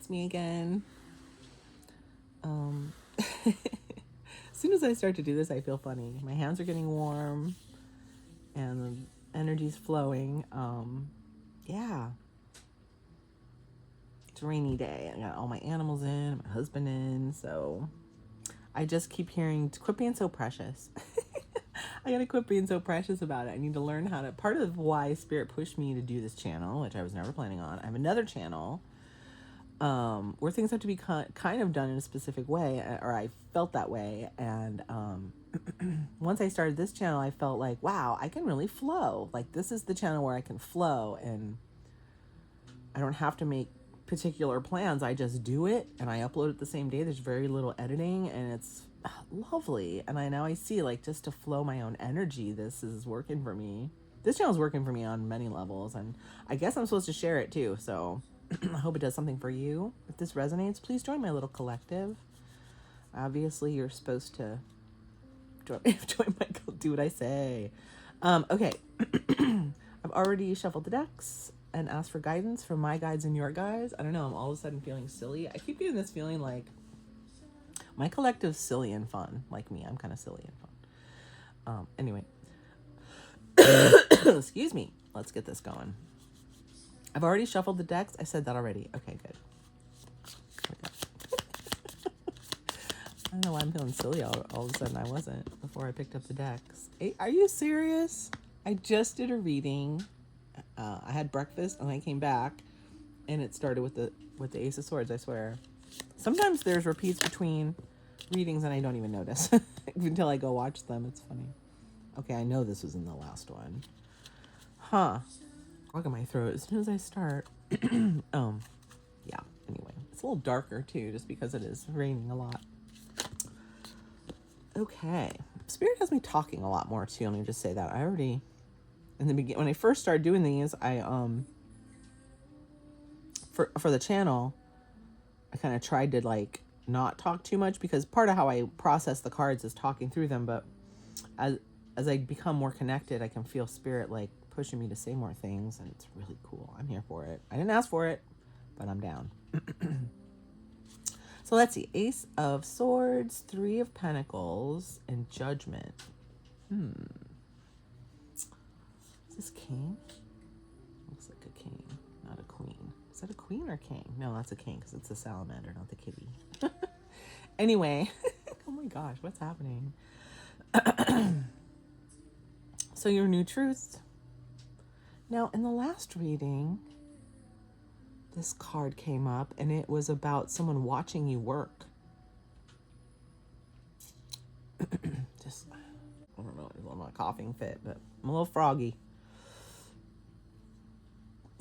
it's me again. As soon as I start to do this, I feel funny. My hands are getting warm and the energy's flowing. Yeah. It's a rainy day. I got all my animals in, my husband in, so I just keep hearing, quit being so precious. I gotta quit being so precious about it. I need to learn how to. Part of why Spirit pushed me to do this channel, which I was never planning on, I have another channel where things have to be kind of done in a specific way, or I felt that way. And once I started this channel, I felt like, wow, I can really flow. Like, this is the channel where I can flow, and I don't have to make particular plans. I just do it, and I upload it the same day. There's very little editing, and it's lovely. And now I see, like, just to flow my own energy, this is working for me. This channel is working for me on many levels, and I guess I'm supposed to share it too, so I hope it does something for you. If this resonates, please join my little collective. Obviously, you're supposed to join my, do what I say. Okay. I've already shuffled the decks and asked for guidance from my guides and your guides. I don't know, I'm all of a sudden feeling silly. I keep getting this feeling like my collective's silly and fun. Like me, I'm kind of silly and fun. Anyway. Excuse me. Let's get this going. I've already shuffled the decks. I said that already. Okay, good. I don't know why I'm feeling silly all of a sudden. I wasn't before I picked up the decks. Hey, are you serious? I just did a reading. I had breakfast and I came back, and it started with the Ace of Swords. I swear. Sometimes there's repeats between readings and I don't even notice until I go watch them. It's funny. Okay, I know this was in the last one. Huh. Look at my throat as soon as I start. Yeah. Anyway, it's a little darker too, just because it is raining a lot. Okay. Spirit has me talking a lot more too. Let me just say that. I already, in the beginning, when I first started doing these, I for the channel, I kind of tried to like not talk too much, because part of how I process the cards is talking through them. But as I become more connected, I can feel Spirit like pushing me to say more things, and it's really cool. I'm here for it. I didn't ask for it, but I'm down. So let's see. Ace of Swords, Three of Pentacles, and Judgment. Is this king? Looks like a king, not a queen. Is that a queen or king? No, that's a king, because it's a salamander, not the kitty. Anyway. Oh my gosh, what's happening? So your new truth. Now, in the last reading, this card came up, and it was about someone watching you work. Just, I don't know, I'm not a coughing fit, but I'm a little froggy.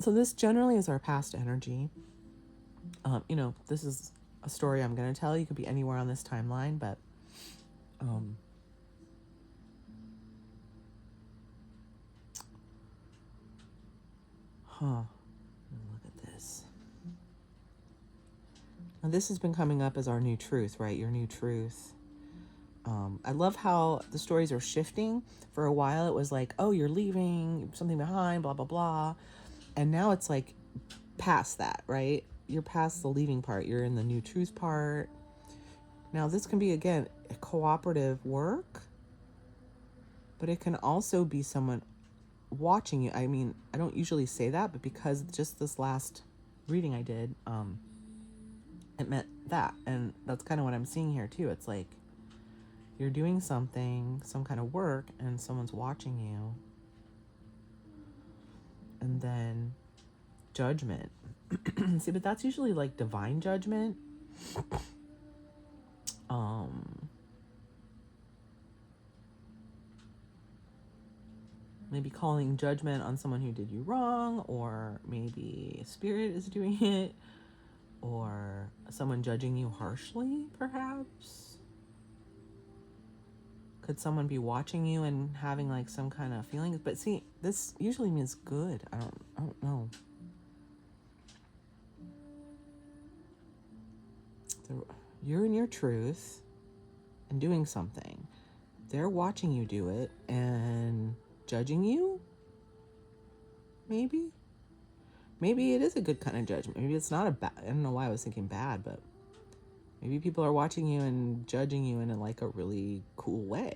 So this generally is our past energy. This is a story I'm going to tell. You could be anywhere on this timeline, but look at this. Now this has been coming up as our new truth, right? Your new truth. I love how the stories are shifting. For a while it was like, oh, you're leaving something behind, blah, blah, blah. And now it's like past that, right? You're past the leaving part. You're in the new truth part. Now this can be, again, a cooperative work, but it can also be someone watching you. I mean, I don't usually say that, but because just this last reading I did, it meant that. And that's kind of what I'm seeing here too. It's like you're doing something, some kind of work, and someone's watching you. And then judgment. See, but that's usually like divine judgment. Maybe calling judgment on someone who did you wrong, or maybe Spirit is doing it, or someone judging you harshly, perhaps. Could someone be watching you and having like some kind of feelings? But see, this usually means good. I don't know. So you're in your truth and doing something. They're watching you do it and judging you, maybe. maybe it is a good kind of judgment. Maybe it's not a bad, I don't know why I was thinking bad, but maybe people are watching you and judging you in like a really cool way.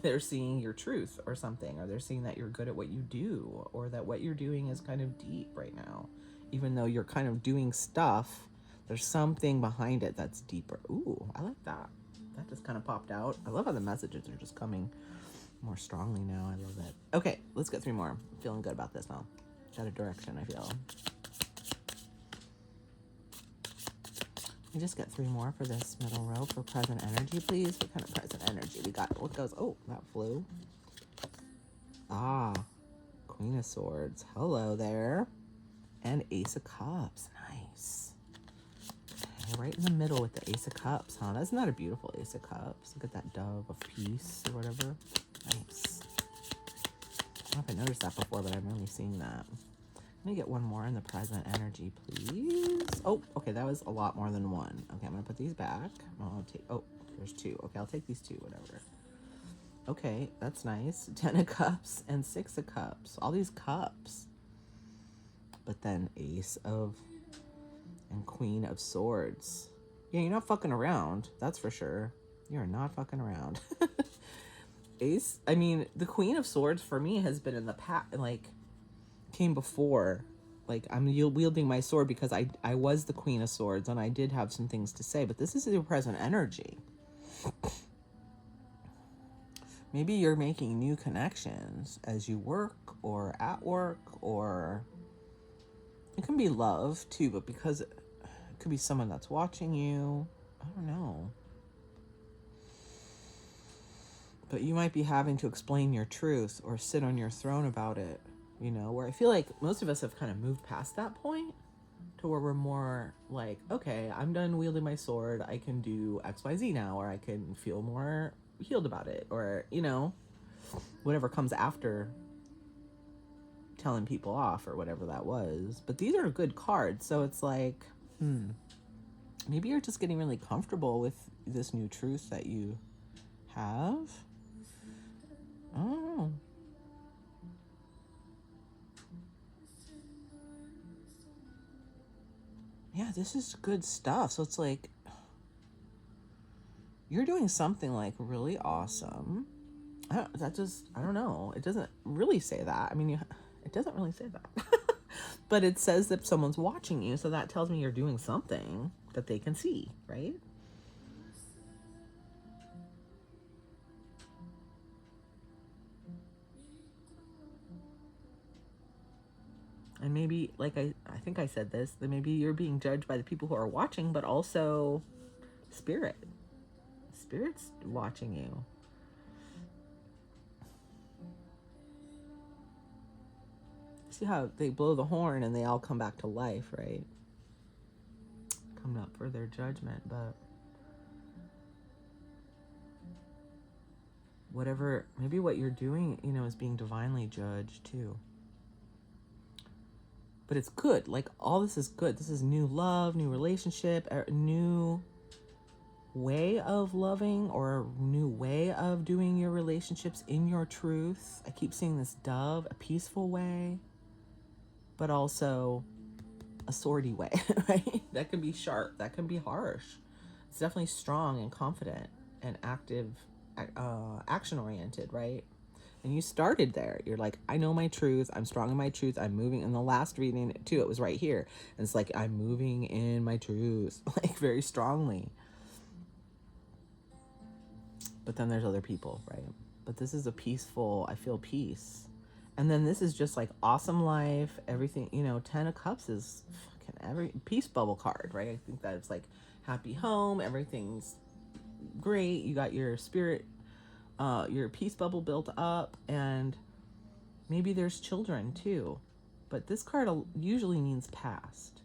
They're seeing your truth or something, or they're seeing that you're good at what you do, or that what you're doing is kind of deep right now. Even though you're kind of doing stuff, there's something behind it that's deeper. Ooh, I like that. That just kind of popped out. I love how the messages are just coming more strongly now. I love it. Okay, let's get 3 more. I'm feeling good about this now. Got a direction, I feel. We just get 3 more for this middle row for present energy, please. What kind of present energy we got? What goes? Oh, that flew. Ah, Queen of Swords. Hello there. And Ace of Cups. Nice. Okay, right in the middle with the Ace of Cups, huh? Isn't that a beautiful Ace of Cups? Look at that dove of peace or whatever. Nice. I don't know if I noticed that before, but I'm really seeing that. Let me get 1 more in the present energy, please. Oh, okay, that was a lot more than 1. Okay, I'm gonna put these back. I'll take, oh, there's 2. Okay, I'll take these 2, whatever. Okay, that's nice. 10 of Cups and 6 of Cups. All these cups. But then Ace of and Queen of Swords. Yeah, you're not fucking around. That's for sure. You're not fucking around. Ace, I mean, the Queen of Swords for me has been in the past, like, came before. Like, I'm wielding my sword because I was the Queen of Swords and I did have some things to say, but this is your present energy. Maybe you're making new connections as you work or at work, or it can be love too, but because it could be someone that's watching you. I don't know. But you might be having to explain your truth or sit on your throne about it, you know, where I feel like most of us have kind of moved past that point to where we're more like, okay, I'm done wielding my sword. I can do XYZ now, or I can feel more healed about it, or, you know, whatever comes after telling people off or whatever that was. But these are good cards. So it's like, maybe you're just getting really comfortable with this new truth that you have. I don't know. Yeah, this is good stuff. So it's like you're doing something like really awesome. I don't know. It doesn't really say that. I mean, it doesn't really say that. But it says that someone's watching you, so that tells me you're doing something that they can see, right? And maybe, like I think I said this, that maybe you're being judged by the people who are watching, but also spirit. Spirit's watching you. See how they blow the horn and they all come back to life, right? Coming up for their judgment, but whatever, maybe what you're doing, you know, is being divinely judged too. But it's good. Like, all this is good. This is new love, new relationship, a new way of loving, or a new way of doing your relationships in your truth. I keep seeing this dove, a peaceful way, but also a swordy way, right? That can be sharp, that can be harsh. It's definitely strong and confident and active, action oriented, right? And you started there. You're like, I know my truth. I'm strong in my truth. I'm moving. In the last reading too, it was right here. And it's like, I'm moving in my truth, like, very strongly. But then there's other people, right? But this is a peaceful, I feel peace. And then this is just like awesome life, everything, you know. 10 of Cups is fucking every peace bubble card, right? I think that it's like happy home, everything's great. You got your spirit, your peace bubble built up, and maybe there's children too. But this card usually means past.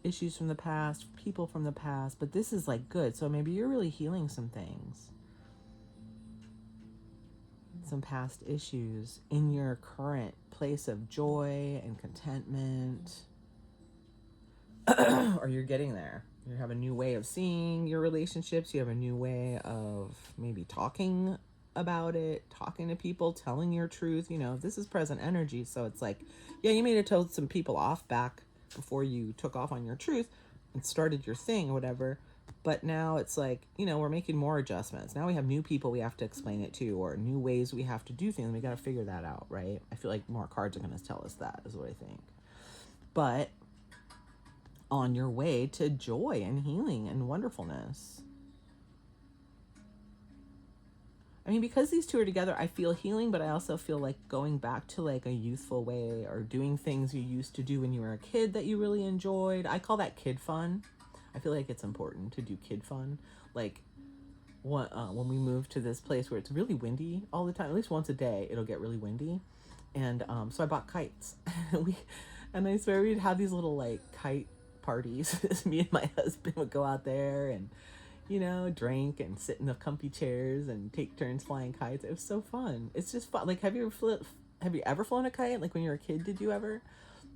Issues from the past, people from the past, but this is like good. So maybe you're really healing some things, some past issues in your current place of joy and contentment. Or you're getting there. You have a new way of seeing your relationships. You have a new way of maybe talking about it, talking to people, telling your truth. This is present energy. So it's like, yeah, you may have told some people off back before you took off on your truth and started your thing or whatever. But now it's like, we're making more adjustments. Now we have new people we have to explain it to, or new ways we have to do things. We got to figure that out, right? I feel like more cards are going to tell us that, is what I think. But on your way to joy and healing and wonderfulness. I mean, because these two are together, I feel healing, but I also feel like going back to like a youthful way, or doing things you used to do when you were a kid that you really enjoyed. I call that kid fun. I feel like it's important to do kid fun. Like when we move to this place where it's really windy all the time, at least once a day, it'll get really windy. And so I bought kites. And I swear we'd have these little like kite parties. Me and my husband would go out there and, drink and sit in the comfy chairs and take turns flying kites. It was so fun. It's just fun. Like, have you ever flown a kite? Like when you were a kid, did you ever?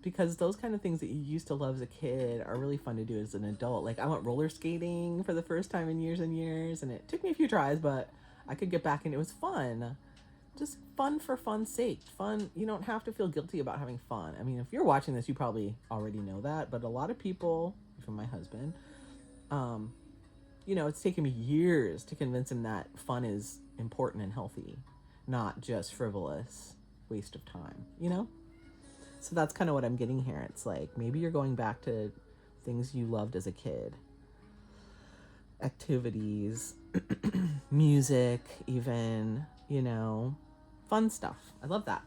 Because those kind of things that you used to love as a kid are really fun to do as an adult. Like I went roller skating for the first time in years and years, and it took me a few tries, but I could get back, and it was fun. Just fun for fun's sake. Fun. You don't have to feel guilty about having fun. I mean, if you're watching this, you probably already know that, but a lot of people, even my husband, it's taken me years to convince him that fun is important and healthy, not just frivolous waste of time, So that's kind of what I'm getting here. It's like, maybe you're going back to things you loved as a kid. Activities, music, even, fun stuff. I love that.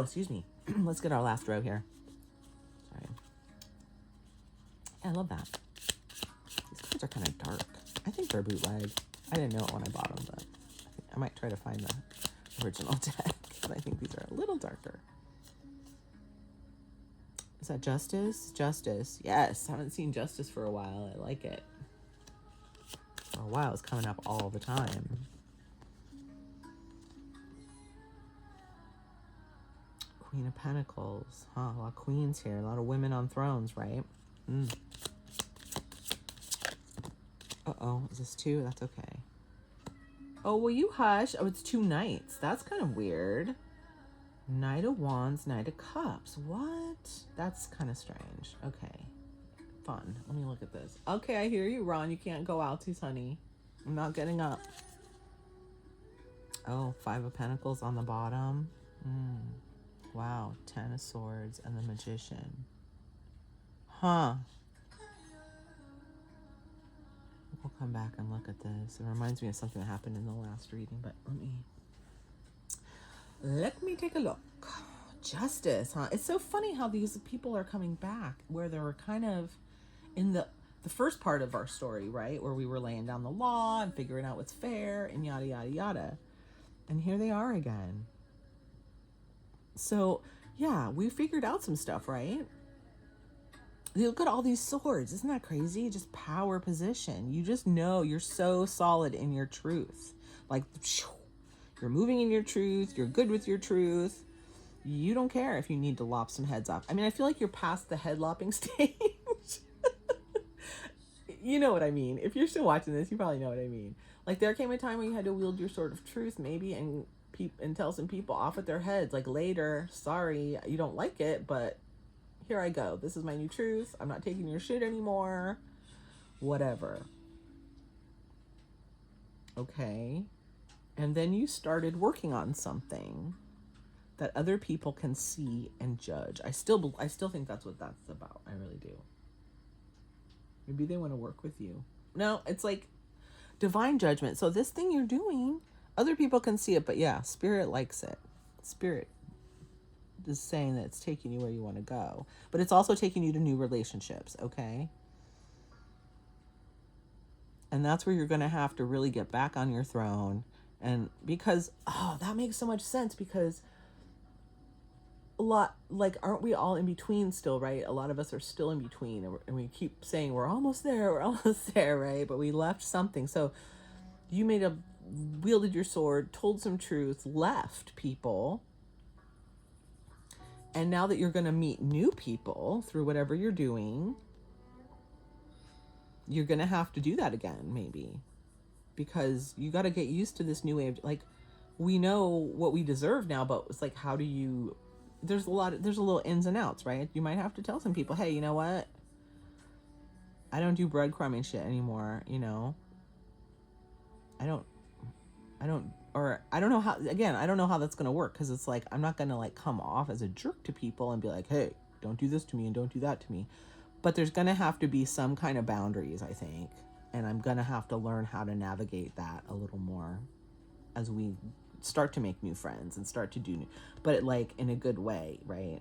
Excuse me. Let's get our last row here. Sorry. Yeah, I love that. These cards are kind of dark. I think they're bootleg. I didn't know it when I bought them, but I might try to find the original deck. But I think these are a little darker. Is that Justice? Justice. Yes. I haven't seen Justice for a while. I like it. For a while. It's coming up all the time. Queen of Pentacles. Huh. A lot of queens here. A lot of women on thrones, right? Uh-oh. Is this two? That's okay. Oh, will you hush? Oh, it's two knights. That's kind of weird. Knight of Wands, Knight of Cups. What? That's kind of strange. Okay. Fun. Let me look at this. Okay, I hear you, Ron. You can't go out, honey. I'm not getting up. Oh, Five of Pentacles on the bottom. Wow. 10 of Swords and the Magician. Huh. We'll come back and look at this. It reminds me of something that happened in the last reading, but let me take a look. Justice, huh? It's so funny how these people are coming back, where they were kind of in the first part of our story, right? Where we were laying down the law and figuring out what's fair and yada, yada, yada. And here they are again. So, yeah, we figured out some stuff, right? Look at all these swords. Isn't that crazy? Just power position. You just know you're so solid in your truth. Like, you're moving in your truth. You're good with your truth. You don't care if you need to lop some heads off. I mean, I feel like you're past the head lopping stage. You know what I mean. If you're still watching this, you probably know what I mean. Like, there came a time when you had to wield your sword of truth, maybe, and tell some people off with their heads. Like, later, sorry, you don't like it, but here I go. This is my new truth. I'm not taking your shit anymore. Whatever. Okay. And then you started working on something that other people can see and judge. I still think that's what that's about. I really do. Maybe they want to work with you. No, it's like divine judgment. So this thing you're doing, other people can see it, but yeah, spirit likes it. Spirit is saying that it's taking you where you want to go, but it's also taking you to new relationships, okay? And that's where you're going to have to really get back on your throne. And because, that makes so much sense, because a lot, like, aren't we all in between still, right? A lot of us are still in between, and we keep saying we're almost there, right? But we left something. So you wielded your sword, told some truth, left people. And now that you're going to meet new people through whatever you're doing, you're going to have to do that again, maybe. because you got to get used to this new way of, like, we know what we deserve now, but it's like, how do you, there's a little ins and outs, right? You might have to tell some people, hey, you know what? I don't do breadcrumbing shit anymore, you know? I don't, or I don't know how, again, I don't know how that's going to work, because it's like, I'm not going to like come off as a jerk to people and be like, hey, don't do this to me and don't do that to me. But there's going to have to be some kind of boundaries, I think. And I'm going to have to learn how to navigate that a little more as we start to make new friends and start to do new, but like in a good way, right?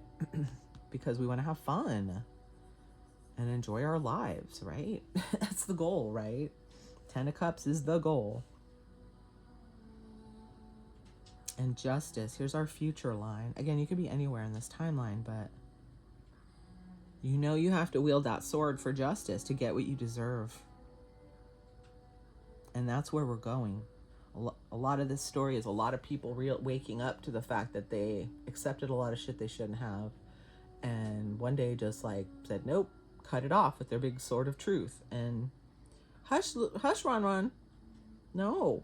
Because we want to have fun and enjoy our lives, right? That's the goal, right? 10 of Cups is the goal. And Justice, here's our future line. Again, you could be anywhere in this timeline, but you know you have to wield that sword for justice to get what you deserve. And that's where we're going. A lot of this story is a lot of people waking up to the fact that they accepted a lot of shit they shouldn't have. And one day just like said, nope, cut it off with their big sword of truth. And hush, Ron. No.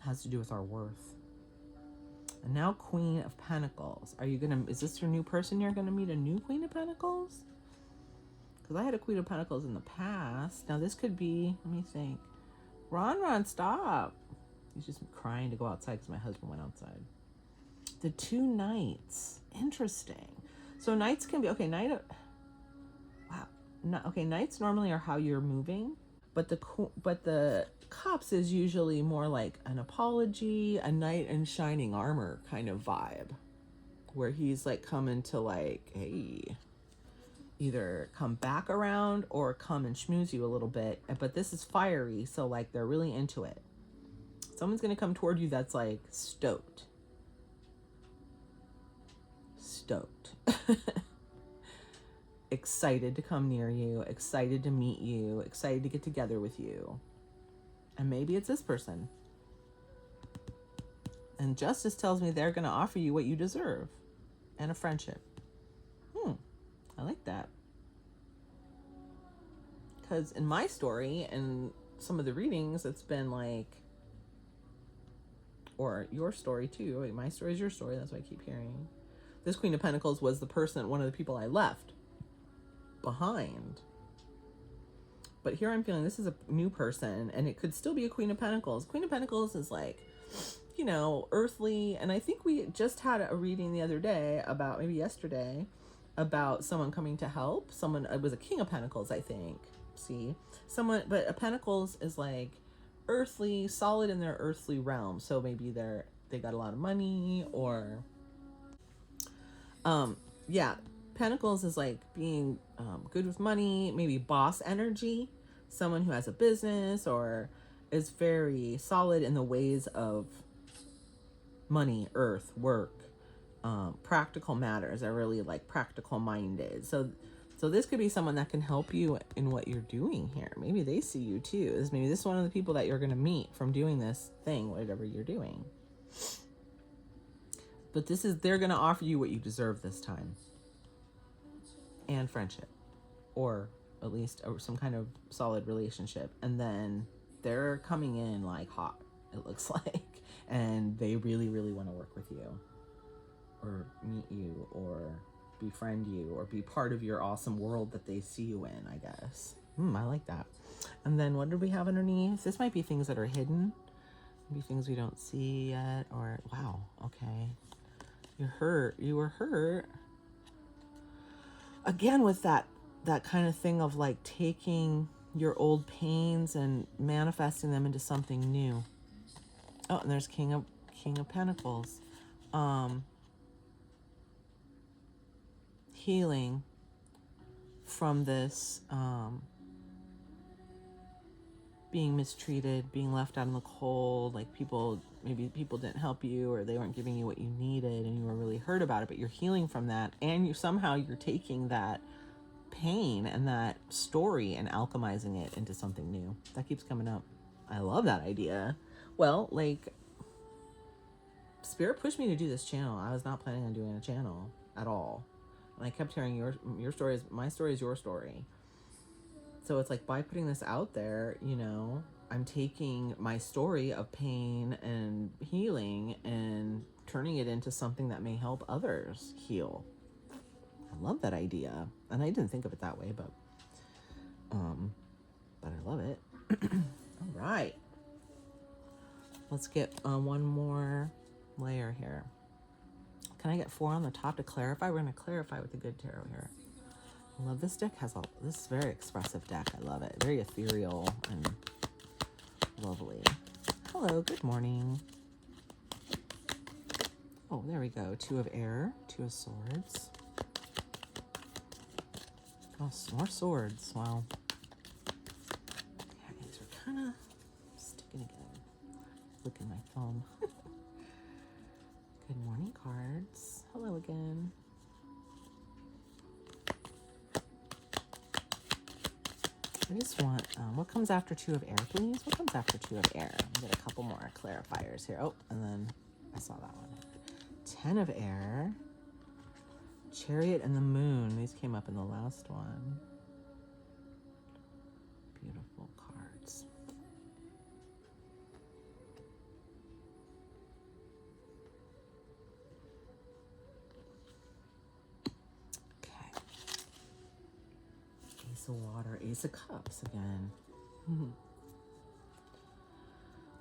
Has to do with our worth. And now Queen of Pentacles. Is this your new person? You're gonna meet a new Queen of Pentacles? Because I had a Queen of Pentacles in the past. Now this could be, let me think. Ron, stop. He's just crying to go outside because my husband went outside. The 2 Knights. Interesting. So Knights can be, okay, Knights normally are how you're moving. But the Cups is usually more like an apology, a knight in shining armor kind of vibe. Where he's like coming to like, hey, either come back around or come and schmooze you a little bit. But this is fiery, so like they're really into it. Someone's gonna come toward you that's like stoked. Excited to come near you, excited to meet you, excited to get together with you. And maybe it's this person. And Justice tells me they're going to offer you what you deserve. And a friendship. I like that. Because in my story and some of the readings, it's been like, or your story too. Wait, my story is your story. That's what I keep hearing. This Queen of Pentacles was the person, one of the people I left behind. But here I'm feeling this is a new person, and it could still be a Queen of Pentacles. Queen of Pentacles is like, you know, earthly. And I think we just had a reading the other day about, maybe yesterday, about someone coming to help. It was a King of Pentacles, I think. See? But a Pentacles is like earthly, solid in their earthly realm. So maybe they got a lot of money, or yeah, Pentacles is like being good with money, maybe boss energy, someone who has a business or is very solid in the ways of money, earth, work, practical matters, are really like practical minded. So this could be someone that can help you in what you're doing here. Maybe they see you too. Maybe this is one of the people that you're going to meet from doing this thing, whatever you're doing. But they're going to offer you what you deserve this time. And friendship. Or at least some kind of solid relationship. And then they're coming in like hot, it looks like. And they really, really want to work with you. Or meet you. Or befriend you. Or be part of your awesome world that they see you in, I guess. I like that. And then what did we have underneath? This might be things that are hidden. Maybe things we don't see yet. Or, wow, okay. You're hurt. You were hurt. Again, with that kind of thing of like taking your old pains and manifesting them into something new. Oh, and there's King of Pentacles. Healing from this being mistreated, being left out in the cold, like maybe people didn't help you, or they weren't giving you what you needed, and you were really hurt about it, but you're healing from that, and you're taking that pain and that story and alchemizing it into something new. That keeps coming up. I love that idea. Well, like, Spirit pushed me to do this channel. I was not planning on doing a channel at all. And I kept hearing your story is my story is your story. So it's like by putting this out there, you know, I'm taking my story of pain and healing and turning it into something that may help others heal. I love that idea. And I didn't think of it that way, but I love it. All right. Let's get one more layer here. Can I get 4 on the top to clarify? We're going to clarify with the good tarot here. I love this deck. This is a very expressive deck. I love it. Very ethereal and lovely. Hello, good morning. Oh, there we go. 2 of air, 2 of swords. Oh, more swords. Wow. Okay, these are kind of sticking again. Look at my thumb. Good morning, cards. Hello again. I just want, what comes after 2 of air, please? What comes after 2 of air? I'll get a couple more clarifiers here. Oh, and then I saw that one. 10 of air. Chariot and the moon. These came up in the last one. Beautiful cards. Okay. Ace of water, Ace of cups again.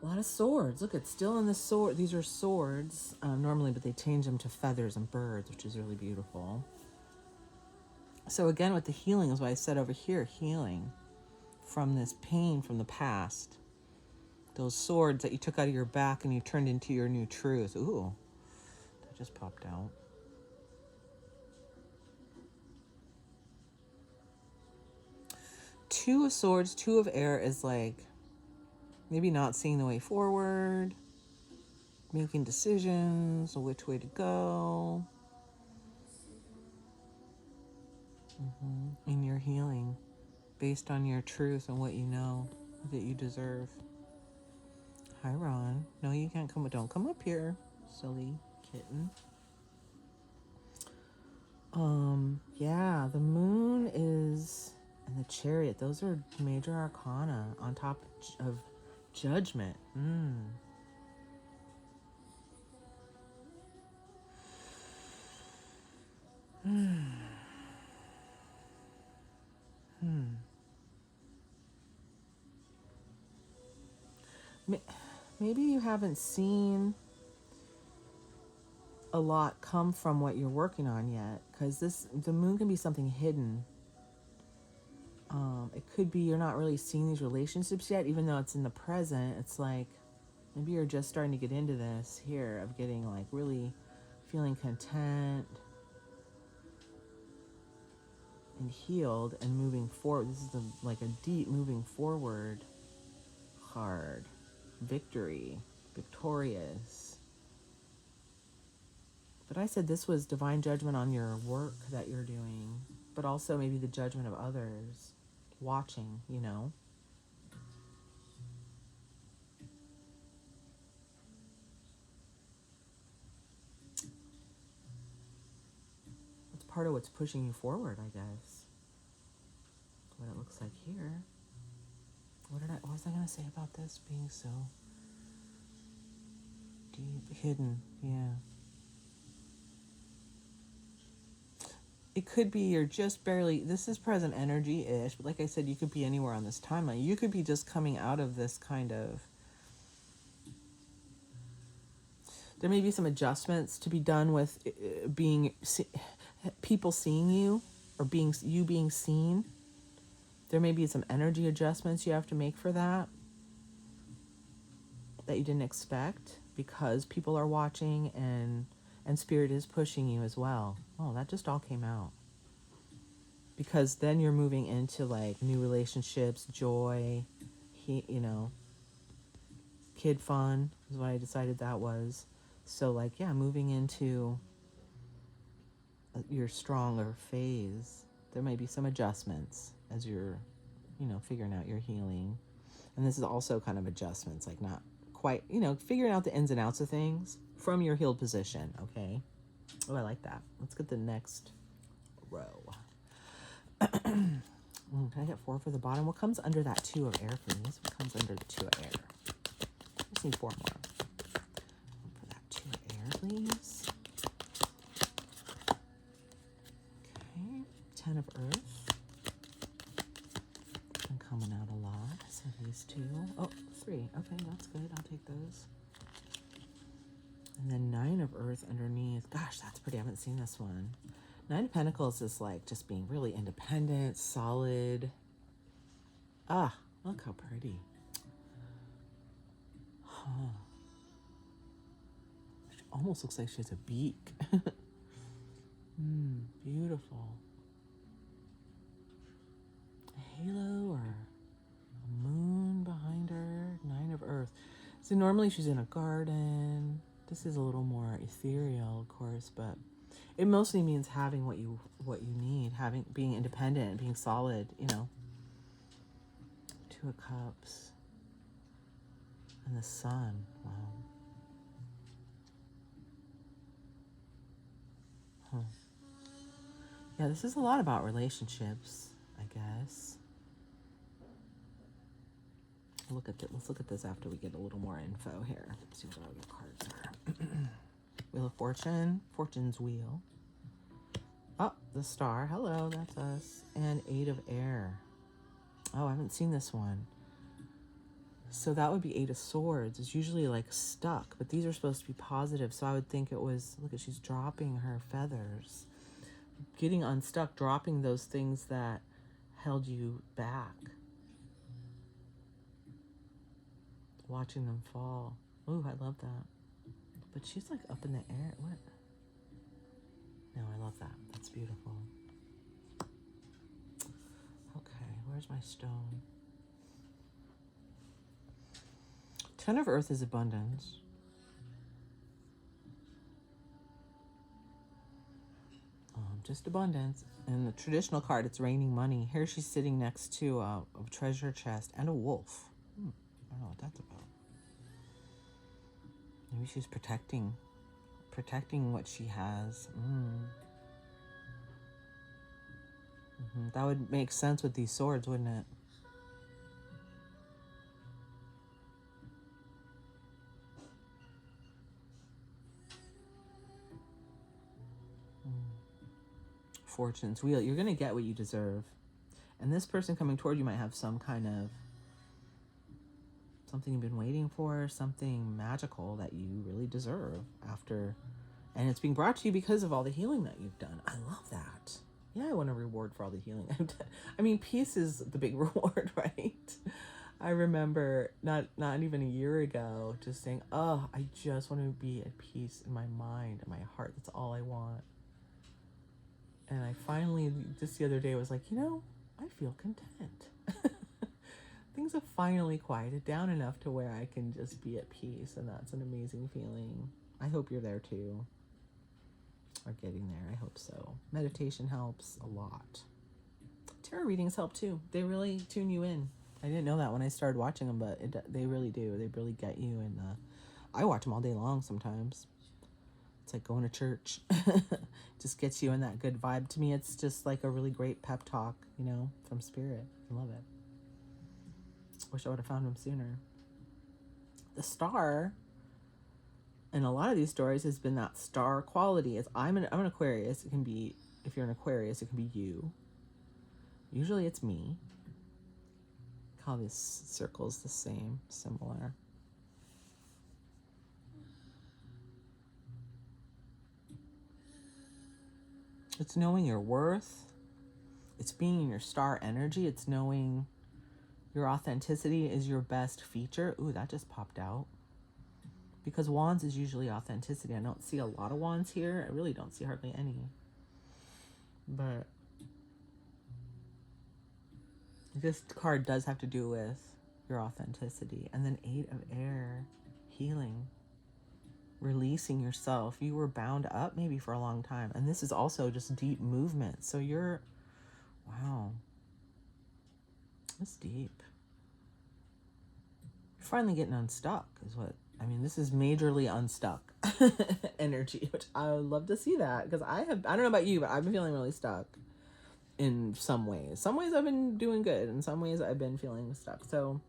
A lot of swords. Look, it's still in the sword. These are swords normally, but they change them to feathers and birds, which is really beautiful. So again, with the healing is what I said over here, healing from this pain from the past. Those swords that you took out of your back and you turned into your new truth. Ooh, that just popped out. Two of swords, 2 of air is like maybe not seeing the way forward, making decisions, which way to go. In your healing, based on your truth and what you know that you deserve. Hi, Ron. No, you can't come. Don't come up here, silly kitten. Yeah, the moon is and the chariot. Those are major arcana on top of judgment. Maybe you haven't seen a lot come from what you're working on yet, because the moon can be something hidden. It could be you're not really seeing these relationships yet, even though it's in the present. It's like maybe you're just starting to get into this here of getting like really feeling content and healed and moving forward. This is like a deep moving forward card. Victory, victorious. But I said this was divine judgment on your work that you're doing, but also maybe the judgment of others watching, you know. It's part of what's pushing you forward, I guess. What it looks like here. What was I going to say about this being so deep, hidden? Yeah. It could be you're just barely, this is present energy-ish, but like I said, you could be anywhere on this timeline. You could be just coming out of this kind of, there may be some adjustments to be done with people seeing you or being seen. There may be some energy adjustments you have to make for that you didn't expect, because people are watching and spirit is pushing you as well. Oh, that just all came out. Because then you're moving into like new relationships, joy, kid fun is what I decided that was. So like, yeah, moving into your stronger phase. There may be some adjustments as you're, figuring out your healing. And this is also kind of adjustments, like not quite, figuring out the ins and outs of things from your healed position, okay? Oh, I like that. Let's get the next Can I get 4 for the bottom? What comes under that 2 of air, please? What comes under the 2 of air? Just need 4 more. For that 2 of air, please. Okay. 10 of earth. And coming out a lot. So these 2. Oh, 3. Okay, that's good. I'll take those. And then 9 of earth underneath. Gosh, that's pretty. I haven't seen this one. 9 of Pentacles is like just being really independent, solid. Ah, look how pretty. Huh. She almost looks like she has a beak. Beautiful. A halo or a moon behind her. 9 of earth. So normally she's in a garden. This is a little more ethereal, of course, but it mostly means having what you need, being independent, being solid, you know. 2 of Cups. And the Sun. Wow. Huh. Yeah, this is a lot about relationships, I guess. Let's look at this after we get a little more info here. Let's see what our other cards are. Wheel of Fortune, Fortune's Wheel. Oh, the Star. Hello, that's us. And 8 of Air. Oh, I haven't seen this one. So that would be 8 of Swords. It's usually like stuck, but these are supposed to be positive. So I would think it was, look at, she's dropping her feathers. Getting unstuck, dropping those things that held you back. Watching them fall. Ooh, I love that. But she's like up in the air. What? No, I love that. That's beautiful. Okay, where's my stone? 10 of Earth is abundance. Just abundance. And the traditional card, it's raining money. Here she's sitting next to a treasure chest and a wolf. I don't know what that's about. Maybe she's protecting what she has. That would make sense with these swords, wouldn't it? Fortune's Wheel. You're going to get what you deserve. And this person coming toward you might have some kind of something you've been waiting for, something magical that you really deserve after. And it's being brought to you because of all the healing that you've done. I love that. Yeah, I want a reward for all the healing I've done. I mean, peace is the big reward, right? I remember not even a year ago just saying, oh, I just want to be at peace in my mind and my heart. That's all I want. And I finally, just the other day, was like, I feel content. Things have finally quieted down enough to where I can just be at peace. And that's an amazing feeling. I hope you're there too. Or getting there. I hope so. Meditation helps a lot. Tarot readings help too. They really tune you in. I didn't know that when I started watching them, but they really do. They really get you. And I watch them all day long sometimes. It's like going to church. Just gets you in that good vibe. To me, it's just like a really great pep talk, from spirit. I love it. Wish I would have found him sooner. The Star, in a lot of these stories, has been that star quality. I'm an Aquarius. It can be, if you're an Aquarius, it can be you. Usually it's me. Call these circles the same, similar. It's knowing your worth. It's being in your star energy. It's knowing your authenticity is your best feature. Ooh, that just popped out. Because wands is usually authenticity. I don't see a lot of wands here. I really don't see hardly any. But this card does have to do with your authenticity. And then 8 of Air, healing. Releasing yourself. You were bound up maybe for a long time. And this is also just deep movement. So wow. That's deep. You're finally getting unstuck is what I mean, this is majorly unstuck energy, which I would love to see that, because I don't know about you, but I've been feeling really stuck in some ways. Some ways I've been doing good, in some ways I've been feeling stuck. So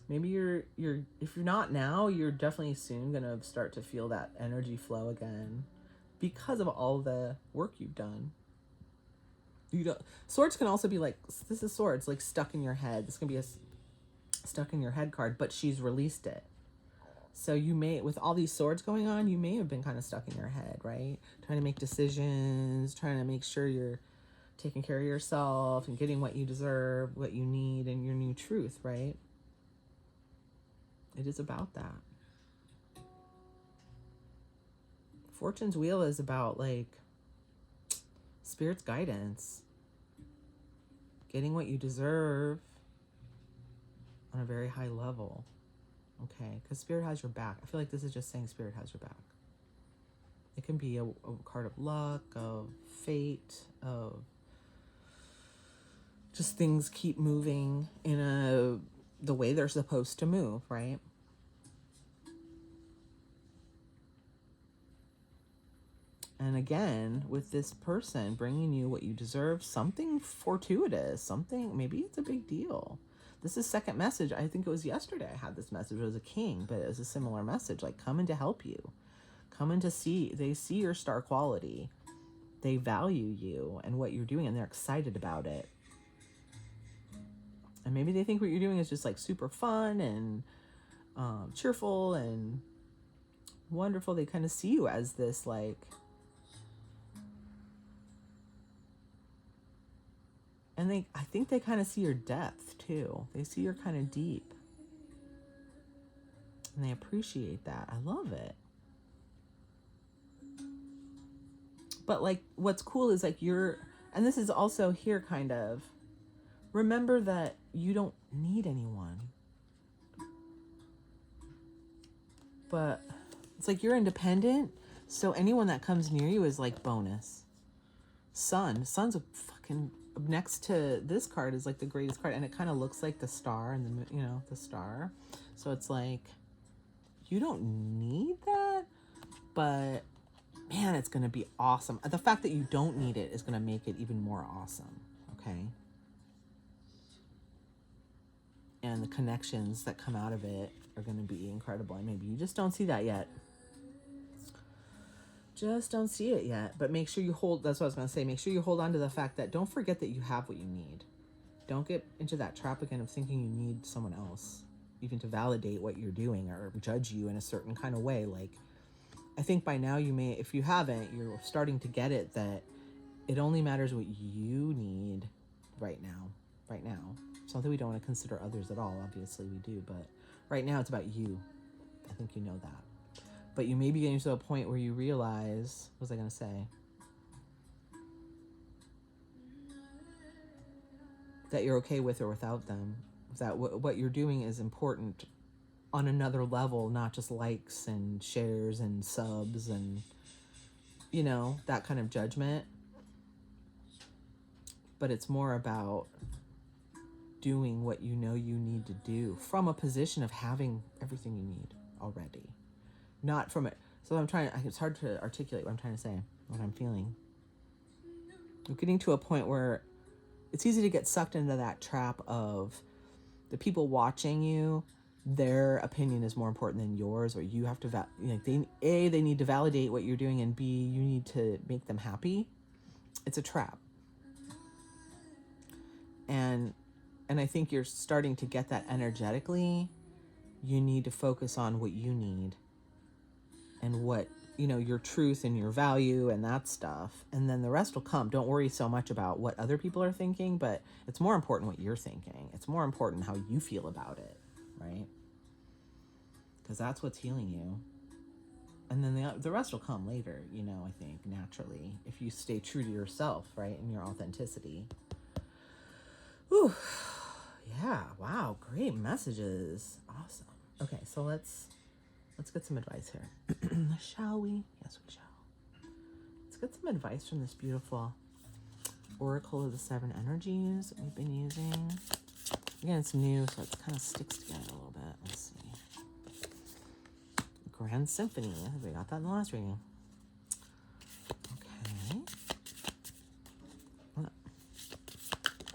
maybe you're if you're not now, you're definitely soon gonna start to feel that energy flow again, because of all the work you've done. Swords can also be like, this is swords, like stuck in your head. This can be a stuck in your head card, but she's released it. So you may, with all these swords going on, you may have been kind of stuck in your head, right? Trying to make decisions, trying to make sure you're taking care of yourself and getting what you deserve, what you need, and your new truth, right? It is about that. Fortune's wheel is about like Spirit's guidance, getting what you deserve on a very high level. Okay, because Spirit has your back. I feel like this is just saying Spirit has your back. It can be a card of luck, of fate, of just things keep moving in the way they're supposed to move, right? And again, with this person bringing you what you deserve, something fortuitous, something, maybe it's a big deal. This is second message. I think it was yesterday I had this message. It was a king, but it was a similar message, like coming to help you. Coming to see, they see your star quality. They value you and what you're doing, and they're excited about it. And maybe they think what you're doing is just like super fun and cheerful and wonderful. They kind of see you as this like, and I think they kind of see your depth too. They see you're kind of deep. And they appreciate that. I love it. But like, what's cool is like and this is also here kind of, remember that you don't need anyone. But it's like you're independent. So anyone that comes near you is like bonus. Sun's a fucking, next to this card is like the greatest card, and it kind of looks like the star and the star. So it's like, you don't need that, but man, it's gonna be awesome. The fact that you don't need it is gonna make it even more awesome. Okay. And the connections that come out of it are gonna be incredible. And maybe you just don't see that yet. Just don't see it yet. But make sure you that's what I was going to say. Make sure you hold on to the fact that, don't forget that you have what you need. Don't get into that trap again of thinking you need someone else, even to validate what you're doing or judge you in a certain kind of way. Like, I think by now you may, if you haven't, you're starting to get it, that it only matters what you need right now. Right now. It's not that we don't want to consider others at all. Obviously we do. But right now it's about you. I think you know that. But you may be getting to a point where you realize, what was I going to say? That you're okay with or without them. That what you're doing is important on another level, not just likes and shares and subs and, that kind of judgment. But it's more about doing what you know you need to do from a position of having everything you need already. Not from it. So it's hard to articulate what I'm trying to say, what I'm feeling. I'm getting to a point where it's easy to get sucked into that trap of the people watching you, their opinion is more important than yours, or you have to, they need to validate what you're doing, and B, you need to make them happy. It's a trap. And I think you're starting to get that energetically. You need to focus on what you need. And what, your truth and your value and that stuff. And then the rest will come. Don't worry so much about what other people are thinking, but it's more important what you're thinking. It's more important how you feel about it, right? Because that's what's healing you. And then the rest will come later, I think, naturally. If you stay true to yourself, right? And your authenticity. Whew. Yeah, wow, great messages. Awesome. Okay, so let's get some advice here. Shall we? Yes, we shall. Let's get some advice from this beautiful Oracle of the Seven Energies that we've been using. Again, it's new, so it kind of sticks together a little bit. Let's see. Grand Symphony. I think we got that in the last reading. Okay.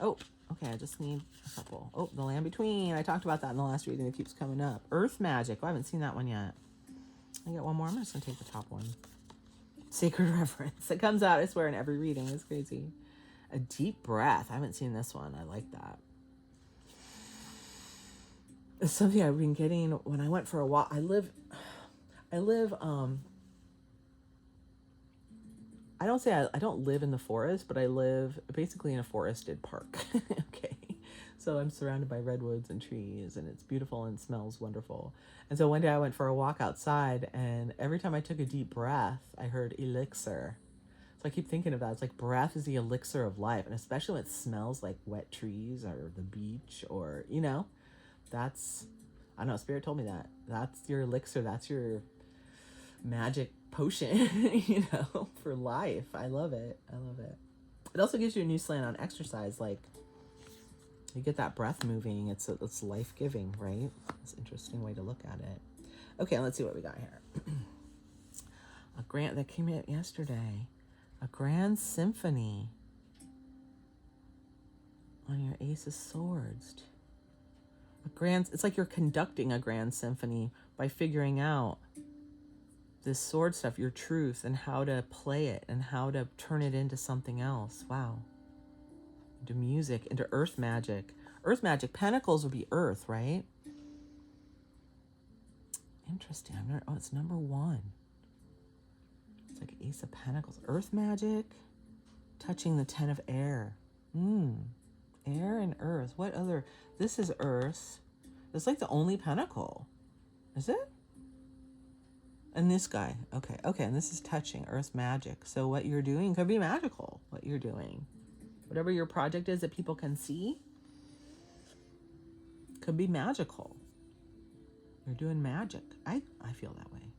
Oh, okay, I just need a couple. Oh, The Land Between. I talked about that in the last reading. It keeps coming up. Earth Magic. Oh, I haven't seen that one yet. I get one more. I'm just going to take the top one. Sacred Reverence. It comes out, I swear, in every reading. It's crazy. A Deep Breath. I haven't seen this one. I like that. It's something I've been getting when I went for a walk. I live, I don't say I don't live in the forest, but I live basically in a forested park. Okay. So I'm surrounded by redwoods and trees, and it's beautiful and smells wonderful. And so one day I went for a walk outside, and every time I took a deep breath, I heard elixir. So I keep thinking of that. It's like breath is the elixir of life. And especially when it smells like wet trees or the beach or, that's, I don't know, Spirit told me that. That's your elixir. That's your magic potion, for life. I love it. I love it. It also gives you a new slant on exercise. Like, you get that breath moving. It's life-giving, right? It's an interesting way to look at it. Okay, let's see what we got here. A grant that came out yesterday. A Grand Symphony on your Ace of Swords. It's like you're conducting a grand symphony by figuring out this sword stuff, your truth, and how to play it and how to turn it into something else. Wow. Into music, into earth magic. Earth magic, pentacles would be earth, right? Interesting. It's number 1. It's like Ace of Pentacles. Earth magic, touching the 10 of air. Air and earth. What other? This is earth. It's like the only pentacle. Is it? And this guy. Okay. And this is touching, earth magic. So what you're doing could be magical. What you're doing. Whatever your project is that people can see could be magical. You're doing magic. I feel that way.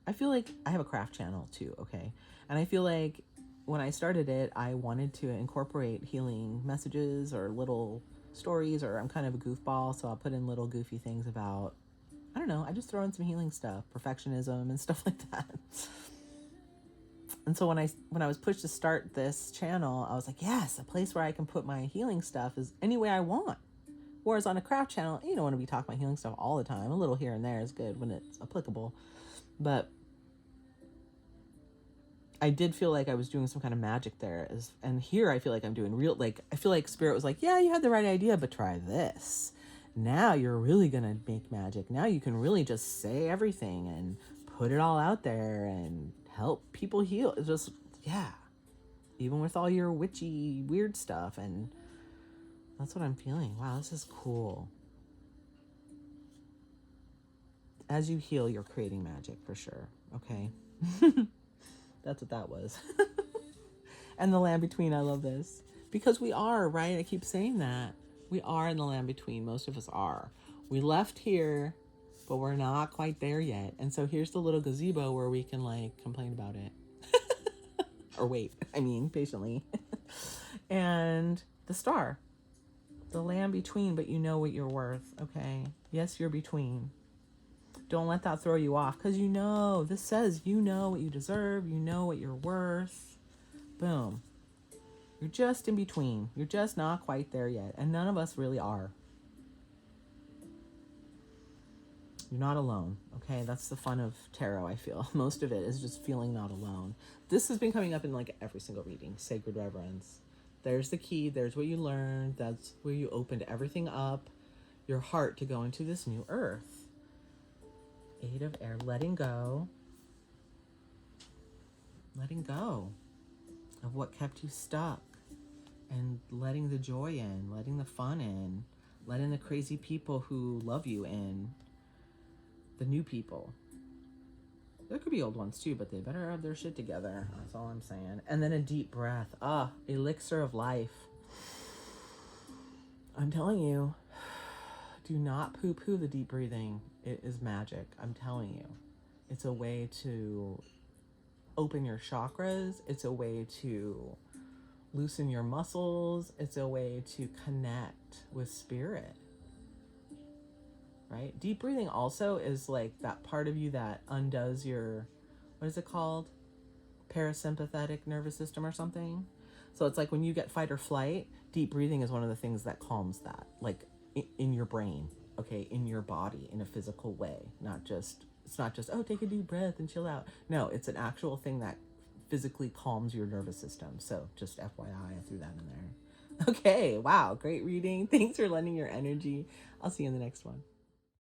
I feel like I have a craft channel too, okay? And I feel like when I started it, I wanted to incorporate healing messages or little stories, or I'm kind of a goofball, so I'll put in little goofy things about, I don't know, I just throw in some healing stuff, perfectionism and stuff like that. And so when I was pushed to start this channel, I was like, yes, a place where I can put my healing stuff is any way I want. Whereas on a craft channel, you don't want to be talking about healing stuff all the time. A little here and there is good when it's applicable. But I did feel like I was doing some kind of magic there. And here I feel like I'm doing real, like, I feel like Spirit was like, yeah, you had the right idea, but try this. Now you're really going to make magic. Now you can really just say everything and put it all out there and help people heal. It's just, yeah. Even with all your witchy, weird stuff. And that's what I'm feeling. Wow, this is cool. As you heal, you're creating magic for sure. Okay. That's what that was. And the land between, I love this. Because we are, right? I keep saying that. We are in the land between. Most of us are. We left here, but we're not quite there yet. And so here's the little gazebo where we can like complain about it. Or wait, patiently. And the star. The land between, but you know what you're worth, okay? Yes, you're between. Don't let that throw you off, because this says you know what you deserve, you know what you're worth. Boom. You're just in between. You're just not quite there yet, and none of us really are. You're not alone, okay? That's the fun of tarot, I feel. Most of it is just feeling not alone. This has been coming up in like every single reading. Sacred reverence. There's the key. There's what you learned. That's where you opened everything up, your heart, to go into this new earth. 8 of air, letting go. Letting go of what kept you stuck. And letting the joy in, letting the fun in, letting the crazy people who love you in, the new people. There could be old ones too, but they better have their shit together. That's all I'm saying. And then a deep breath. Elixir of life. I'm telling you, do not poo-poo the deep breathing. It is magic. I'm telling you. It's a way to open your chakras. It's a way to loosen your muscles. It's a way to connect with spirit. right? Deep breathing also is like that part of you that undoes your, what is it called? Parasympathetic nervous system or something. So it's like when you get fight or flight, deep breathing is one of the things that calms that, like in your brain, okay, in your body, in a physical way. It's not just, oh, take a deep breath and chill out. No, it's an actual thing that physically calms your nervous system. So just FYI, I threw that in there. Okay, wow, great reading. Thanks for lending your energy. I'll see you in the next one.